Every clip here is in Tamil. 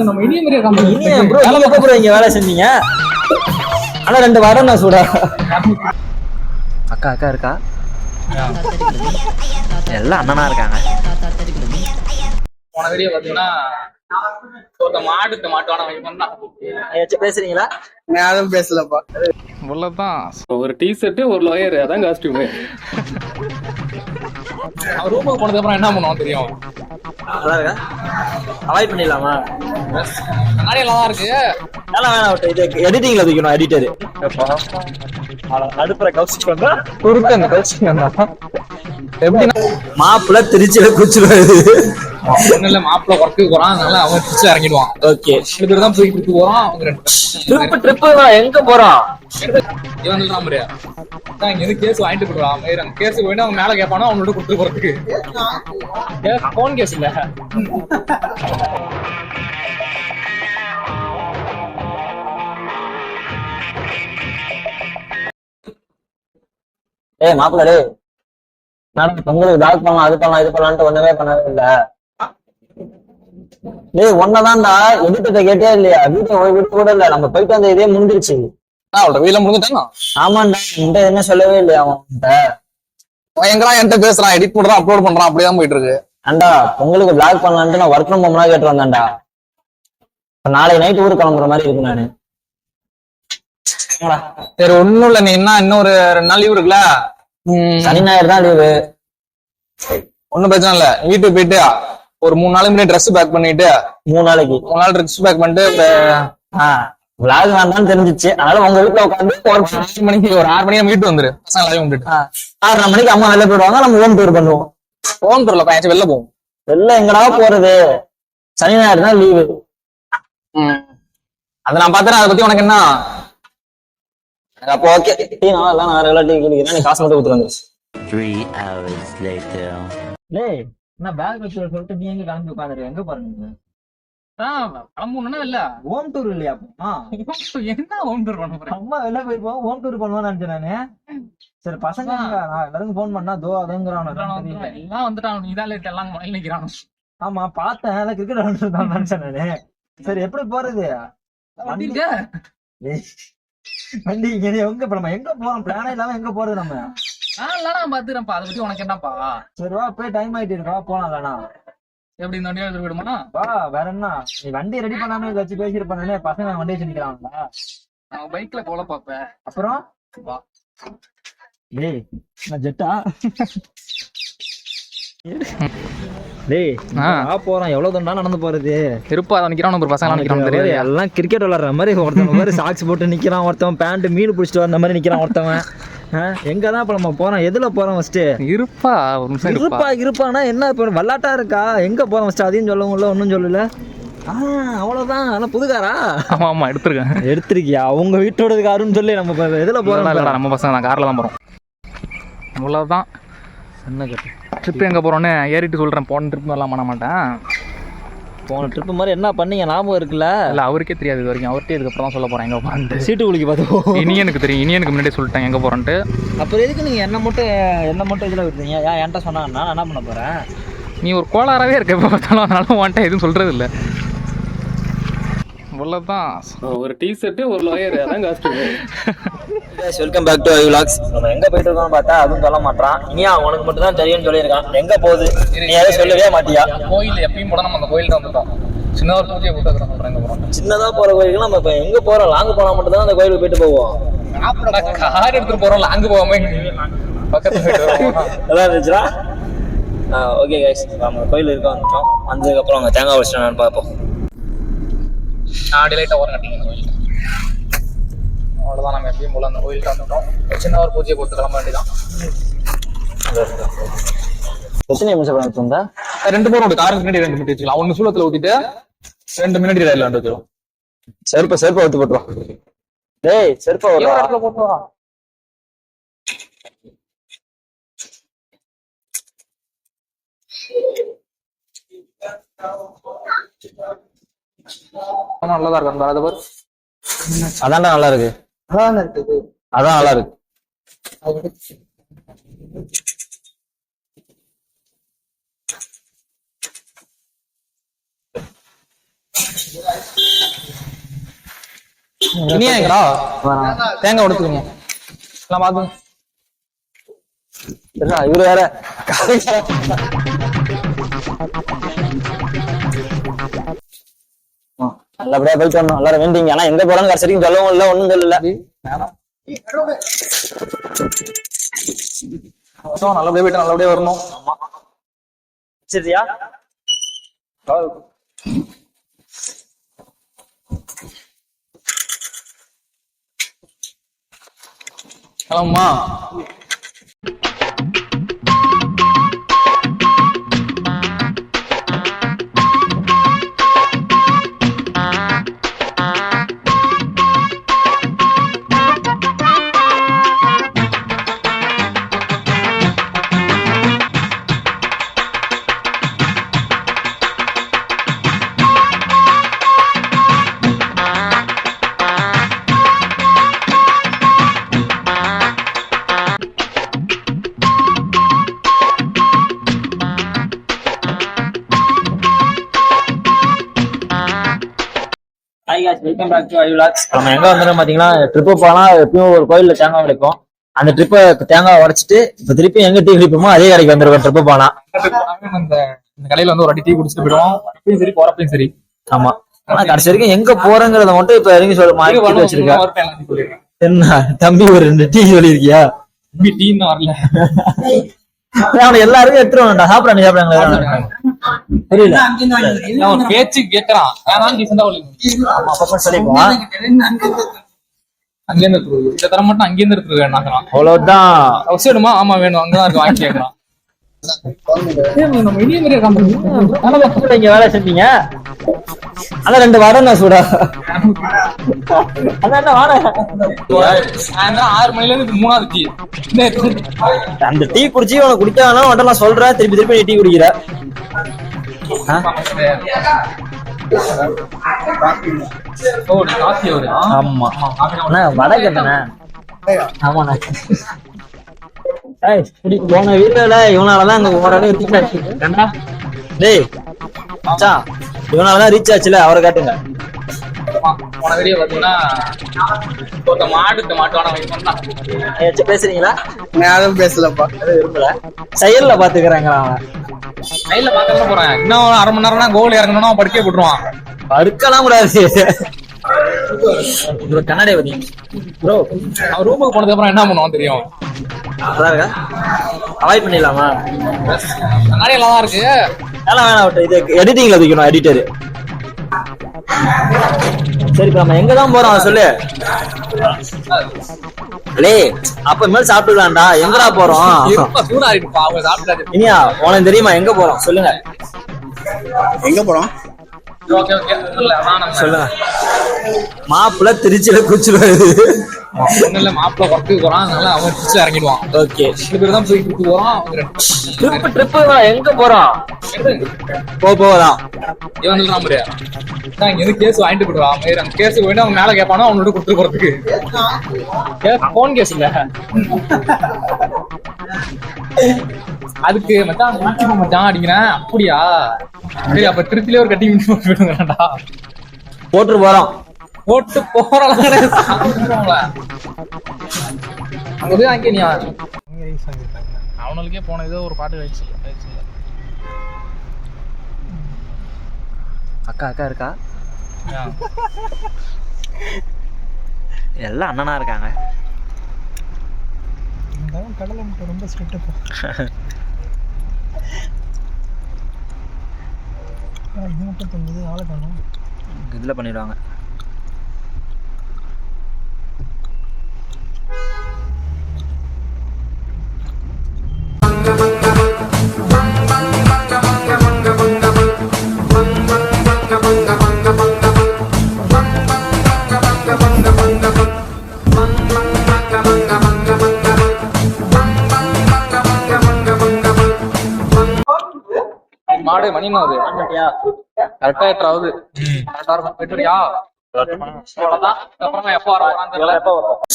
நம்ம இனிய முறையா காமிச்சு வேலை செஞ்சீங்க. ஆனா 2 வாரம் நான் சூடா. அக்கா அக்கா இருக்கா? எல்லாம் அண்ணனா இருக்காங்க. போன வீடியோ பாத்தீங்கன்னா மாட்டு பேசுறீங்களா? நான் பேசலப்பா. இவ்வளவுதான். ஒரு டிஷர்ட் ஒரு லோயர் அதான் காஸ்டியூம். அவர் ரூமுக்கு போனதுக்கு அப்புறம் என்ன பண்ணுவோம் தெரியும்? நல்லா இருக்கா? அவாய்ட் பண்ணிடலாமா? கண்ணாடி எல்லாம் தான் இருக்கு. வேணாம், இது எடிட்டிங்ல தூக்கணும். எடிட்டர் நடுப்புற கவுசிக் வந்தா குறுக்க அந்த கவுசிக் வந்தா எப்படி மாப்பிள்ள திருச்சியில குச்சிருவாரு. ஒண்ணு இல்ல, மாப்பிள்ள ஒர்க்குக்கு போறான், அதனால அவன் திருச்சியில இறங்கிடுவான். ஓகே, ரெண்டு தான் போய் ட்ரிப் போறான். அவங்க ட்ரிப் எங்க போறான்? இவன் சொல்றான் மாதிரியா இங்க இருந்து கேஸ் வாங்கிட்டு போடுவான். அங்க கேஸுக்கு போயிட்டு அவங்க மேல கேட்பானோ அவனோட கொடுத்து போறதுக்கு. போன் கேஸ் இல்ல. ஏய் மாப்பிள்ள, நான் பொங்கலுக்கு டாக் பண்ணலாம், அது பண்ணலாம், இது பண்ணலான்ட்டு ஒண்ணுமே பண்ணவே இல்ல. டேய் ஒன்னதான்டா எதிர்த்த கேட்டே இல்லையா? வீட்டு கூட இல்ல, நம்ம போயிட்டு வந்த இதே முடிஞ்சிருச்சு. அவளோட வீல முடிஞ்சுட்டானா? ஆமாண்டா, என்கிட்ட என்ன சொல்லவே இல்லையா அவன்கிட்ட? எங்கெல்லாம் என்கிட்ட பேசுறான், எடிட் பண்றான், அப்லோட் பண்றான், அப்படிதான் போயிட்டு இருக்கு. அண்டா பொங்கலுக்கு பிளாக் பண்ணலான்ட்டு நான் ஒர்க் ஃப்ரம் ஹோம்லாம் கேட்டு வந்தேன்டா. நாளைக்கு நைட் ஊருக்கு கிளம்புற மாதிரி இருக்கு. நானு சரி ஒண்ணும் இல்ல, நீ என்ன இன்னும் ஒரு 2 நாள் லீவ் இருக்குல்ல? சனி ஞாயிறு தான் லீவு. ஒன்னும் பிரச்சனை இல்ல, வீட்டுக்கு போயிட்டு ஒரு 3 நாளைக்கு முன்னாடி ட்ரெஸ் பேக் பண்ணிட்டு 3 நாளைக்கு 3 நாள் ட்ரெஸ் பேக் பண்ணிட்டு விளாக் வேண்டாம்னு தெரிஞ்சிச்சு. அதனால உங்க வீட்டுல உட்காந்து ஒரு 6 மணிக்கு நம்ம வீட்டு வந்துரு. பசங்க எல்லாரையும் விட்டுட்டு 6:30 மணிக்கு அம்மா வெளில போயிடுவாங்க. நம்ம ஹோம் டூர் பண்ணுவோம். போன் டூர்ல பையன் வெளில போவோம். வெளில எங்கடா போறது? சனி ஞாயிறு தான் லீவு. அதை நான் பாத்துறேன். அதை பத்தி உனக்கு என்ன? அப்போ ஓகே, டீ நான் ரெகுலர் டீ குடிக்கிறேன். நீ காசு மட்டும் கொடுத்துருங்க. 3 hours later. டேய் நான் பேக் வச்சு சொல்லிட்டு நீ எங்க கிளம்பி உட்காந்துருக்க? எங்க பாருங்க கிளம்புனா இல்ல, ஹோம் டூர் இல்லையா? என்ன ஹோம் டூர் பண்ண போறேன்? அம்மா வெளில போயிருப்போம், ஹோம் டூர் பண்ணுவான்னு நினைச்சேன் நானு. சரி பசங்க நான் எல்லாருக்கும் போன் பண்ணா தோ அதுங்கிறான். எல்லாம் வந்துட்டான், நீதான் லேட், எல்லாம் மழையில் நிக்கிறான். ஆமா பார்த்தேன், கிரிக்கெட் விளையாண்டு நினைச்சேன் நானு. சரி எப்படி போறது? வண்டி எங்க நம்ம எங்க போறோம்? பிளானே இல்லாம எங்க போறது நம்ம? நான் பாத்துறேன்ப்பா, அதை பத்தி உனக்கு என்னப்பா? சரி வா, போய் டைம் ஆயிட்டு இருக்கா, போலாம். இல்லனா எப்படி இந்த வண்டியில விடுமா? வா, வேற என்ன? நீ வண்டி ரெடி பண்ணாம வச்சு பேசிருப்பானே, பசங்க வண்டி வச்சு நிக்கிறாங்களா? நான் பைக்ல போல பாப்பேன். அப்புறம் வா. டேய் நான் ஜெட்டா. டேய் போறோம், எவ்வளவு தூரம் நடந்து போறது? இருப்பா நிக்கிறான், ஒரு பசங்க நிக்கிறான் தெரியாது. எல்லாம் கிரிக்கெட் விளையாடுற மாதிரி ஒருத்தவங்க மாதிரி சாக்ஸ் போட்டு நிக்கிறான், ஒருத்தவன் பேண்ட் மீன் பிடிச்சிட்டு வந்த மாதிரி நிக்கிறான் ஒருத்தவன். எங்கதான் இப்ப நம்ம போறோம்? எதுல போறோம்? ஃபர்ஸ்ட் இருப்பா ஒரு நிமிஷம் இருப்பானா என்ன? இப்ப விளாட்டா இருக்கா? எங்க போறோம் ஃபர்ஸ்ட்? அதையும் சொல்லவும் ஒன்னும் சொல்லல. அவ்வளவுதான். ஆனா புதுக்காரா? ஆமா ஆமா எடுத்திருக்கேன். எடுத்திருக்கியா? உங்க வீட்டோட காருன்னு சொல்லி நம்ம எதுல போறோம்? நம்ம பசங்க நான் கார்ல தான் போறோம். அவ்வளவுதான். என்ன கேட்டு ட்ரிப் எங்க போறோன்னு ஏறிட்டு சொல்றேன். போன ட்ரிப் எல்லாம் பண்ண மாட்டேன். போன ட்ரிப் மாதிரி என்ன பண்ணீங்க ஞாபகம் இருக்குல்ல? இல்ல அவருக்கே தெரியாது இது வரைக்கும். அவர்கிட்ட இதுக்கப்புறம் தான் சொல்ல போறேன் எங்க போறேன்ட்டு. சீட்டு குளிக்க பார்த்தோம். இனி எனக்கு தெரியும். இனி எனக்கு முன்னாடியே சொல்லிட்டேன் எங்க போறேன்ட்டு. அப்புறம் எதுக்கு நீங்க என்ன மட்டும் இதுல விட்டுறீங்க? என்கிட்ட சொன்னாங்கன்னா நான் என்ன பண்ண போறேன்? நீ ஒரு கோளாறாவே இருக்க எப்போ பார்த்தாலும், அதனால உன்ட்ட எதுவும் சொல்றது இல்லை. இவ்வளவுதான். ஒரு டிஷர்ட் ஒரு லோயர் அதான் costume. Welcome back to I vlogs. நம்ம எங்க போயிட்டு இருக்கோம்னு பார்த்தா அதுவும் சொல்ல மாட்டான். இனியா உனக்கு மட்டும் தான் தெரியும்னு சொல்லியிருக்கான். எங்க போகுது நீ எதுவும் சொல்லவே மாட்டியா? கோயில் எப்பயும் போட நம்ம அந்த கோயில்கிட்ட வந்துட்டோம். சின்னதா ஒரு பூஜையை போட்டு சொல்றேன். எங்க போறோம்? சின்னதா போற கோயிலுக்கு நம்ம இப்ப எங்க போறோம்? லாங்கு போனா மட்டும் தான் அந்த கோயிலுக்கு போயிட்டு போவோம். கார் எடுத்துட்டு போறோம், லாங்கு போகாம பக்கத்துல போயிட்டு வரோம். நல்லா இருந்துச்சுடா. ஓகே கைஸ், நம்ம கோயில் இருக்க வந்துட்டோம். வந்ததுக்கு அப்புறம் அங்க தேங்காய் வச்சுட்டு பார்ப்போம். டிலைட்டா ஓரம் கட்டிங்க கோயில். அவ்வளவுதான். நம்ம எப்பயும் போல அந்த கோயில்கிட்ட வந்துட்டோம். சின்ன ஒரு பூஜையை போட்டு கிளம்ப வேண்டியதான். எத்தனை நிமிஷம் பண்ணிட்டு 2 போறோம். காருக்கு முன்னாடி 2 மினிட் வச்சுக்கலாம். 1 சூளத்துல ஊத்திட்டு 2 மினிட் ரயில்ல வந்துடும். செருப்பை ஊத்து போட்டுருவோம். டேய் செருப்பை போட்டுருவா. நல்லதா இருக்கு. அது பாரு, அதான்டா நல்லா இருக்கு. அதான் நல்லா இருக்கு. இனியா எங்கடா தேங்காய் உடைச்சுக்கோங்க எல்லாம் பாத்துங்க. இவரு வேற நல்லபடியா போயிட்டு வரணும். எல்லாரும் வேண்டிங்க. ஆனா எங்க போறாங்க கடைசி வரைக்கும் சொல்லவும் இல்ல, ஒண்ணும் சொல்லல. நல்லபடியா போயிட்டு நல்லபடியா வரணும். சரியா? கிளம்புமா. வெல்கம் பேக் டு ஐவிலாக்ஸ். நம்ம எங்க வந்துடும் பாத்தீங்கன்னா, ட்ரிப்பு போனா எப்பயும் ஒரு கோயில்ல தேங்காய் உடைப்போம். அந்த ட்ரிப்பை தேங்காய் உடைச்சிட்டு இப்ப திருப்பி எங்க டீ குடிப்போமோ அதே கடைக்கு வந்துருக்கோம் ட்ரிப்பு போனா. இந்த கடையில வந்து ஒரு அடி டீ குடிச்சிட்டு போயிடுவோம். அப்பயும் சரி போறப்பையும் சரி. ஆமா. ஆனா கடைசி வரைக்கும் எங்க போறேங்கிறத மட்டும் இப்ப இறங்கி சொல்ல வச்சிருக்கேன். என்ன தம்பி ஒரு 2 டீ சொல்லிருக்கியா? டீ இன்னும் வரல. அவனை எல்லாருமே எடுத்துருவான்டா. சாப்பிடாங்க புரியல. பேச்சு கேட்கறான். அங்கிருந்து இந்த தர மட்டும் அங்கிருந்து எடுத்து வேணாம். அவ்வளவுதான். அவசியமா ஆமா வேணும். அங்கதான் இருக்கு வாங்கி கேட்கறான். நம்ம இனிய இங்க வேலை செஞ்சீங்க. அதான் 2 வடை சூடா. அதான் வாடை. 6 மணில இருந்து 3வது டீ. அந்த டீ குடிச்சு உனக்கு குடிக்காதான் உடனே நான் சொல்றேன். திருப்பி திருப்பி டீ குடிக்கிற. ஆமா வடை கேட்டனே. ஆமாண்ணா. போன வீட்டுல இவனாலதான் அங்க ஓரளவு ரீச் ஆச்சு. டேய் மச்சான், இவனாலதான் ரீச் ஆச்சுல, அவரை காட்டுங்க. போன வீடியோ பாத்தீங்கன்னா மாட்டு பேசுறீங்களா? யாரும் பேசலப்பா. விரும்பல. செயல்ல பாத்துக்கிறாங்க. அவன் கையில பாக்க போறேன். இன்னும் 1/2 மணி நேரம்னா கோல் இறங்கணும்னா படுக்கே போட்டுருவான். படுக்கலாம் கூடாது. கண்ணாடியை பத்தி ப்ரோ, அவன் ரூமுக்கு போனதுக்கு அப்புறம் என்ன பண்ணுவான் தெரியும். அவாய்ட் பண்ணிடலாமா? கண்ணாடி எல்லாம் தான் இருக்கு. வேணாம் வேணாம், இது எடிட்டிங்ல வைக்கணும் எடிட்டரு. சரி இப்ப நம்ம எங்கதான் போறோம் சொல்லு. அப்ப மேல சாப்பிட்டுலாம்டா. எங்கடா போறோம்? இனியா உனக்கு தெரியுமா எங்க போறோம் சொல்லுங்க. எங்க போறோம் சொல்லுங்க. மாப்பிள்ள திருச்சியில குச்சிடுவாரு. மாப்பிள்ள ஒர்க்கு போறான். அவன் திருச்சி இறங்கிடுவான். ஓகே, தான் போய் கூட்டு போறான். ட்ரிப் எங்க போறோம்? போதான் இவன் இங்க இருந்து கேஸ் வாங்கிட்டு போடுவான். அந்த கேஸ் போயிட்டு அவங்க மேல கேட்பானோ அவனோட கொடுத்துட்டு போறதுக்கு. போன் கேஸ் இல்ல அதுக்கு மச்சான் மச்சான் அடிக்கிறேன். அப்படியா? சரி அப்ப திருச்சியிலே ஒரு கட்டி போயிடுங்கடா. போட்டு போறோம். போட்டு போறோம். அங்கே அங்கே நீ அவனுக்கே போன ஏதோ ஒரு பாட்டு வச்சு அக்கா அக்கா இருக்கா? எல்லாம் அண்ணனா இருக்காங்க. கடலை மட்டும் ரொம்ப ஸ்ட்ரிக்ட். இது மட்டும் தந்தது ஆளை காணும். இதில் பண்ணிடுவாங்க. மாடு மணிமா அது கரெக்டா எட்டாவது.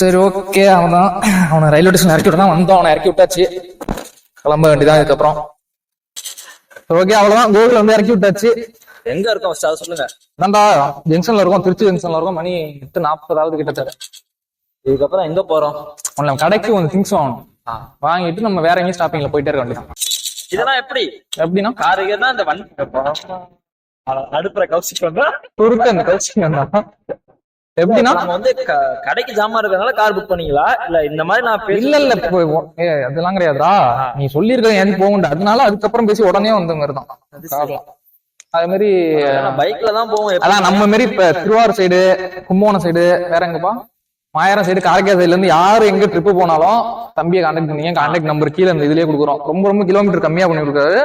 சரி ஓகே, அவன்தான். அவனை ரயில்வே ஸ்டேஷன் இறக்கி விட்டு தான் வந்தோம். அவனை இறக்கி விட்டாச்சு. கிளம்ப வேண்டியதான் இதுக்கப்புறம். ஓகே அவ்வளவுதான். கோவில் வந்து இறக்கி விட்டாச்சு. எங்க இருக்கோம் சொல்லுங்க. அதான்டா ஜங்ஷன்ல இருக்கோம், திருச்சி ஜங்ஷன்ல இருக்கோம். மணி 8:40 கிட்டத்தட்ட. இதுக்கப்புறம் எங்க போறோம்? நம்ம கடைக்கு வந்து திங்ஸ் வாங்கணும். வாங்கிட்டு நம்ம வேற எங்கேயும் ஸ்டாப்பிங்ல போயிட்டே இருக்க வேண்டியதான். இதெல்லாம் எப்படி எப்படின்னா காருக்கு தான் இந்த வண்டி அடுப்புற கௌசிக் வந்தா துருக்க அந்த கல்சி வந்தா எப்படின்னா நம்ம வந்து கடைக்கு ஜாமான் இருக்கிறதுனால கார் புக் பண்ணீங்களா இல்ல இந்த மாதிரி நான் இல்ல இல்ல அதெல்லாம் கிடையாதுடா. நீ சொல்லிருக்க ஏன் போகணும், அதனால அதுக்கப்புறம் பேசி உடனே வந்த மாதிரி தான் கார்லாம். அதே மாதிரி பைக்ல தான் போவோம். அதான் நம்ம மாரி இப்ப திருவாரூர் சைடு, கும்பகோணம் சைடு, வேற எங்கப்பா மாயரம் சைடு, காரைக்கால் சைடுல இருந்து யாரு எங்க ட்ரிப்பு போனாலும் தம்பியை கான்டாக்ட் பண்ணீங்க. கான்டாக்ட் நம்பர் கீழே இந்த இதுலயே கொடுக்குறோம். ரொம்ப ரொம்ப கிலோமீட்டர் கம்மியா பண்ணி கொடுக்குறாரு.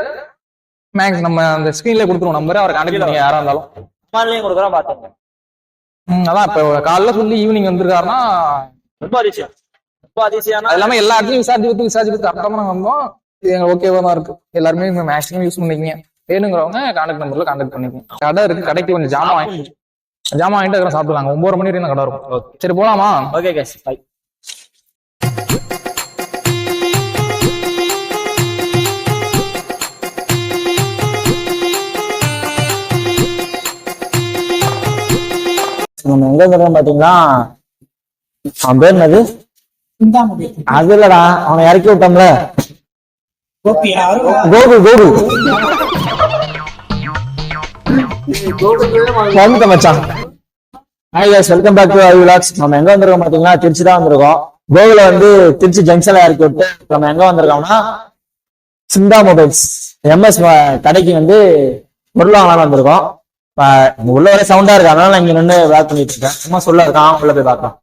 மேக்ஸ் நம்ம அந்த ஸ்கிரீன்ல கொடுத்துருவோம் நம்பர். அவரை கான்டாக்ட் பண்ணீங்க யாரா இருந்தாலும். கொடுக்குறோம் பாத்துங்க. அதான் இப்ப காலைல சொல்லி ஈவினிங் வந்திருக்காருன்னா ரொம்ப அதிசயம். ரொம்ப அதிசயம். எல்லாமே எல்லா இடத்துலயும் விசாரிச்சு அப்புறமா நாங்க வந்தோம். இது எங்களுக்கு ஓகேவா தான் இருக்கு. எல்லாருமே மேக்ஸிமம் யூஸ் பண்ணிக்கிங்க. வேணுங்கிறவங்க கான்டாக்ட் நம்பர்ல கான்டாக்ட் பண்ணிக்கோங்க. கடை இருக்கு, கடைக்கு கொஞ்சம் ஜாமான் வாங்கிட்டு அதெல்லாம் சாப்பிடலாங்க. 9 மணி வரைக்கும் கடை இருக்கும். சரி போலாமா? Okay guys, bye. நம்ம எங்க இருக்கிறோம் பாத்தீங்கன்னா, அவன் பேர் என்னது? அது இல்லடா, அவனை இறக்கி விட்டோம்ல, கோகு வந்துட்ட மச்சான். Hi guys, welcome back to I vlogs. நம்ம எங்க வந்திருக்கோம் பாத்தீங்கன்னா, திருச்சி தான் வந்திருக்கோம். கோகுல வந்து திருச்சி ஜங்ஷன்ல இறக்கி விட்டு நம்ம எங்க வந்திருக்கோம்னா சிந்தா மொபைல்ஸ் எம்எஸ் கடைக்கு வந்து பொருள் வாங்கலாம் வந்திருக்கோம். உள்ள வர சவுண்டா இருக்கு, அதனால நான் இங்க நின்று வேக் பண்ணிட்டு இருக்கேன். சும்மா சொல்ல இருக்கான், உள்ள போய் பார்க்கலாம்.